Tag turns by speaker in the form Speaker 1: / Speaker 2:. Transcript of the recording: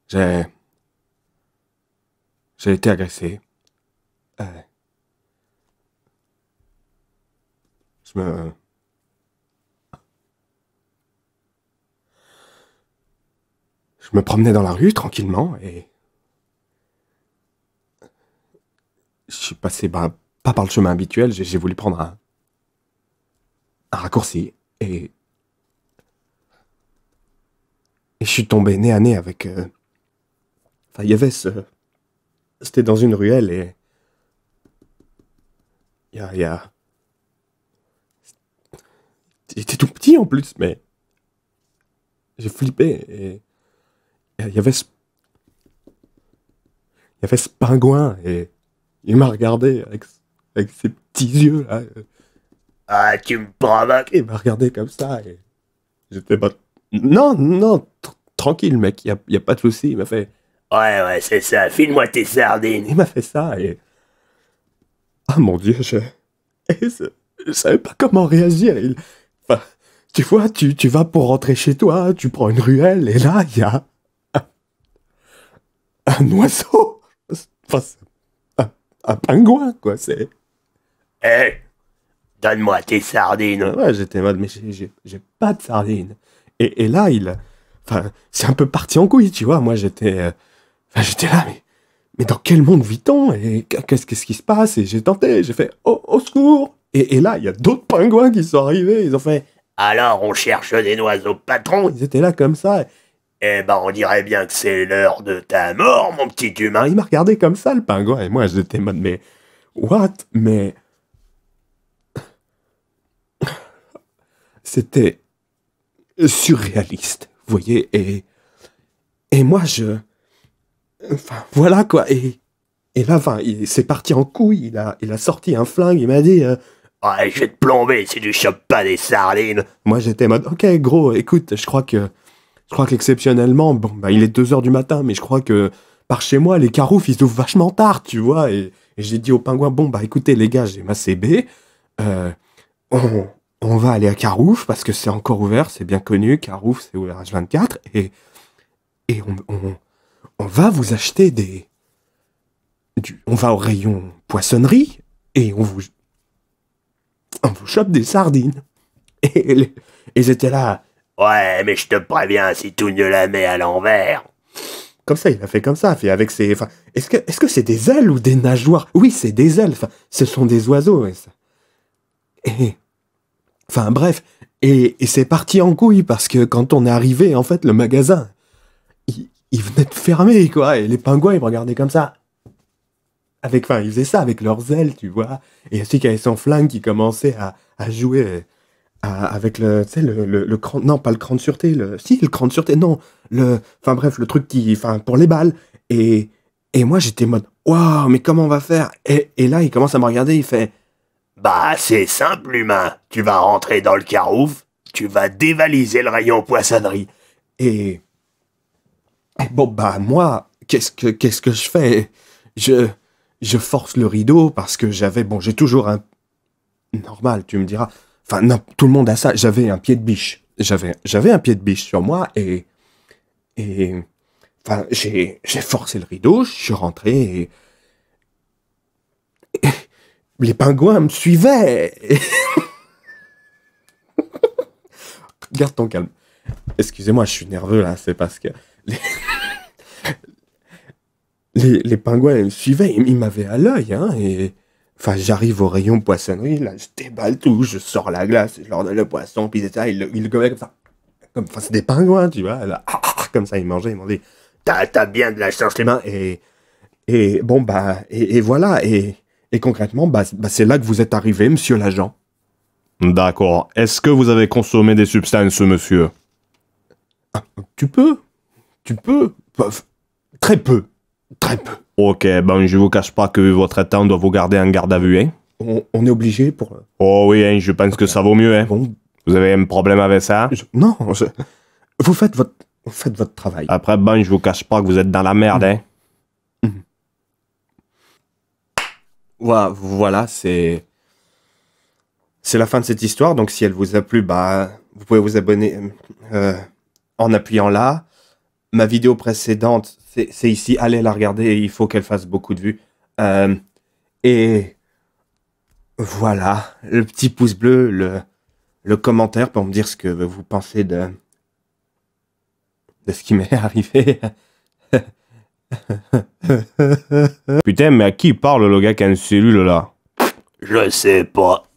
Speaker 1: J'ai... J'ai été agressé. Euh, je me... Je me promenais dans la rue tranquillement et je suis passé, pas par le chemin habituel, j'ai voulu prendre un raccourci et je suis tombé nez à nez avec... Enfin, il y avait ce... C'était dans une ruelle et il y a... Il était tout petit en plus, mais j'ai flippé et il y avait ce... Il y avait ce pingouin et il m'a regardé avec ses petits yeux là.
Speaker 2: Ah, tu me provoques.
Speaker 1: Il m'a regardé comme ça et j'étais pas... Non, non, tranquille mec, y a pas de souci. Il m'a fait...
Speaker 2: Ouais, ouais, c'est ça. File-moi tes sardines.
Speaker 1: Il m'a fait ça et... Ah mon Dieu, et je savais pas comment réagir. Enfin, tu vois, tu vas pour rentrer chez toi, tu prends une ruelle et là, il y a un oiseau. Enfin, c'est un pingouin, quoi. C'est...
Speaker 2: Hé, donne-moi tes sardines.
Speaker 1: Ouais, j'étais en mode, mais j'ai pas de sardines. Et là, enfin, c'est un peu parti en couille, tu vois. Moi, enfin, j'étais là, mais dans quel monde vit-on? Et qu'est-ce qui se passe? Et j'ai tenté, j'ai fait, oh, au secours! Et là, il y a d'autres pingouins qui sont arrivés. Ils ont fait,
Speaker 2: Alors, on cherche des oiseaux patrons.
Speaker 1: ils étaient là comme ça.
Speaker 2: Eh ben, on dirait bien que c'est l'heure de ta mort, mon petit humain.
Speaker 1: Il m'a regardé comme ça, le pingouin. Et moi, j'étais en mode, mais, what? Mais, c'était surréaliste, vous voyez? Et moi, enfin, voilà, quoi. Et là, enfin, c'est parti en couille. Il a sorti un flingue. Il m'a dit,
Speaker 2: Ouais, je vais te plomber si tu chopes pas des sardines.
Speaker 1: moi, j'étais en mode, ok, gros, écoute, je crois qu'exceptionnellement, bon, bah, il est 2 heures du matin, mais je crois que par chez moi, les caroufs, ils ouvrent vachement tard, tu vois. Et j'ai dit au pingouin, bon, bah, écoutez, les gars, j'ai ma CB. Euh, on va aller à Carouf parce que c'est encore ouvert, c'est bien connu. Carouf, c'est ouvert H24. Et on va vous acheter on va au rayon poissonnerie et on vous chope des sardines. Et, et j'étais là,
Speaker 2: Ouais, mais je te préviens si tu ne la mets à l'envers.
Speaker 1: comme ça, il a fait comme ça, fait avec ses... Enfin, est-ce que c'est des ailes ou des nageoires? Oui, c'est des ailes, enfin, ce sont des oiseaux. Et, enfin, bref. Et c'est parti en couille parce que quand on est arrivé, en fait, le magasin, il venait de fermer, quoi. Et les pingouins, ils me regardaient comme ça. Enfin, ils faisaient ça avec leurs ailes, tu vois. Et ainsi qu'il y avait son flingue qui commençait à jouer avec tu sais, le cran, non, pas le cran de sûreté, si, le cran de sûreté, non, enfin bref, le truc enfin, pour les balles. Et, et moi, j'étais en mode, waouh, mais comment on va faire? Et là, il commence à me regarder, il fait,
Speaker 2: Bah, c'est simple, humain. Tu vas rentrer dans le carouf, tu vas dévaliser le rayon poissonnerie.
Speaker 1: et, et bon, bah, moi, qu'est-ce que je fais? Je, je force le rideau parce que bon, j'ai toujours normal, tu me diras. Enfin, non, tout le monde a ça. J'avais un pied de biche. J'avais un pied de biche sur moi et enfin, j'ai forcé le rideau, je suis rentré et les pingouins me suivaient. Garde ton calme. Excusez-moi, je suis nerveux là, c'est parce que les, les pingouins ils me suivaient, ils m'avaient à l'œil, hein, et enfin, j'arrive au rayon poissonnerie, là, je déballe tout, je sors la glace, je leur donne le poisson, puis ça, ils le gommaient comme ça. Enfin, c'est des pingouins, tu vois, là, comme ça, ils mangeaient.
Speaker 2: T'as bien de la chance,
Speaker 1: Les mains et bon bah et voilà et concrètement c'est là que vous êtes arrivé, monsieur l'agent.
Speaker 3: D'accord. Est-ce que vous avez consommé des substances, monsieur?
Speaker 1: Ah, tu peux bah, très peu.
Speaker 3: Ok, ben je vous cache pas que votre état doit vous garder en garde à vue, hein?
Speaker 1: On est obligé pour
Speaker 3: Oh oui, hein, je pense que ça vaut mieux, hein?
Speaker 1: bon
Speaker 3: Vous avez un problème avec ça?
Speaker 1: non vous faites votre travail.
Speaker 3: Après, ben je vous cache pas que vous êtes dans la merde, hein?
Speaker 1: Voilà, c'est la fin de cette histoire. Donc si elle vous a plu, bah vous pouvez vous abonner en appuyant là. ma vidéo précédente, c'est ici. Allez la regarder, il faut qu'elle fasse beaucoup de vues. Et voilà, le petit pouce bleu, le commentaire pour me dire ce que vous pensez de ce qui m'est arrivé.
Speaker 3: Putain, mais à qui parle le gars qui a une cellule là?
Speaker 2: Je sais pas.